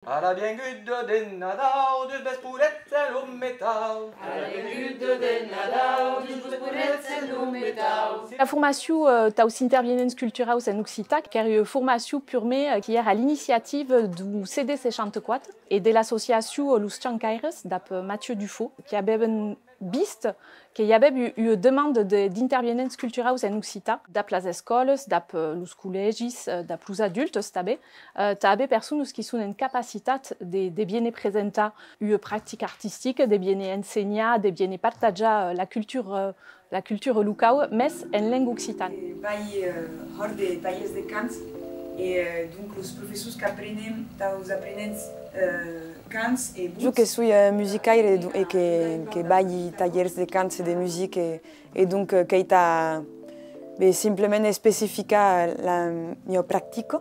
Alla bien gude den Nadal, dus best poeretzel om metaal. Alla bien gude den Nadal, dus best poeretzel om metaal. La formation taus interviennents culturaus en Occitan, car une formation purement qui est à l'initiative du CD64 et de l'association Lus Chancaires d'ap Mathieu Dufaux, qui a ben bist qu'il y avait une demande d'interviennents culturaus en Occitan, d'ap las escoles, d'ap los collegis, d'ap los adultes tabe personnes qui sont en capacitat de bien présenter une pratique artistique, de bien enseigner, de bien partager la culture locale, mais en langue occitane. Hors de tallers de cants et donc les professeurs qui apprennent, os aprenents cants et je que suis musicaire et que baille tallers de cants et de musique et donc que ita simplement spécifica la mia pratique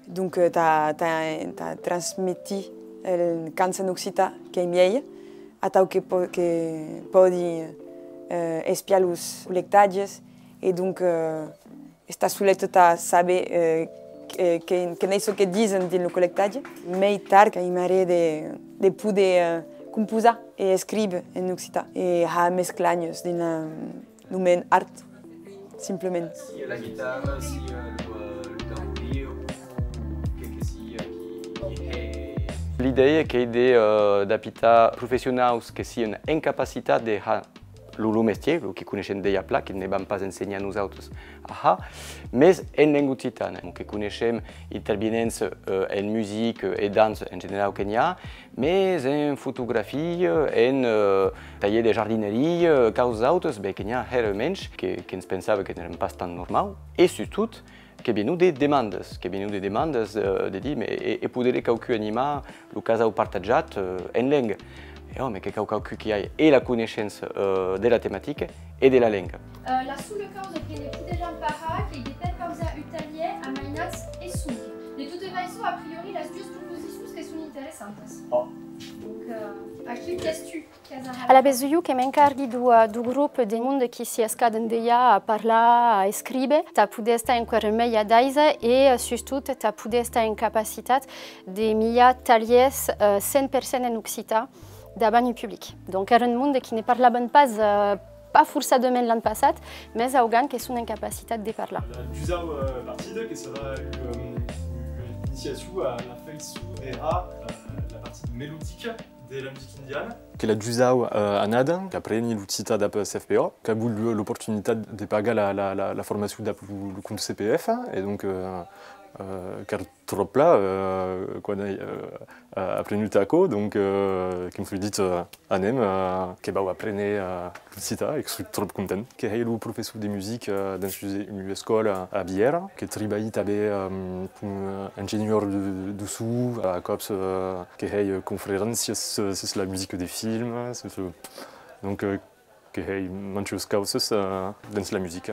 donc ta transmeti el cants en occitan que miei atau que podi espiar los lectages et donc esta suleta sabe que não é isso que dizem no collectage, mais tard que imare de poder composar e escrever em occitan e há mesclanhos no men arte, simplesmente. Si la guitare, si le tambour, que si l'idée est de d'apita professionnels que si une incapacité de lo mestier, lo que coneixem deia pla, que ne vam pas ensenyar nosaltres, mais en langue occitana, que coneixem intervenents en musique et danse en general que n'hi ha, mais en fotografia, en taller de jardineria, causes altres, que n'hi ha menys, que ens pensava que n'eren pas tan normal, et surtout, que venu de demandes, de dir, e poder qualque animar el que heu partatjat en langue. Mais que quelqu'un qui a et la connaissance de la thématique et de la langue. La sulle causa che ne pide para che de per causa italienne a mainats e sung. De tutte façons, a priori, las dues proposicions que sont intéressantes. Donc, a qui testu? Alla bezuiu che m'encarghi du gruppo de monde che si scadendeia a parlar, a scrive, ta pude sta in quer meia daisa e surtout ta pude sta in capacitat de mia talies 100% en occitan davant du public. Donc, era un monde qui ne parlaven pas forçadament l'any passat, mais augan que sont en capacitat de parlar. La Duzau partida, que sera une initiation à la feiço era la partie mélodique de la musique indienne. Que la Duzau anada, qui appreni l'utilità d'ap CFPO, qui a eu l'opportunité de pagar la formation d'ap le compte CPF, et donc car trop là, quan apprenut taco, donc qui me fut dit anem, que va apprendre l'utilità, et que je suis trop content. Que est le professeur de musique dans une école à Bière, que travaille avec ingénieur de son à COPS, que est conférence sur la musique des films, donc que est manches causes dans la musique.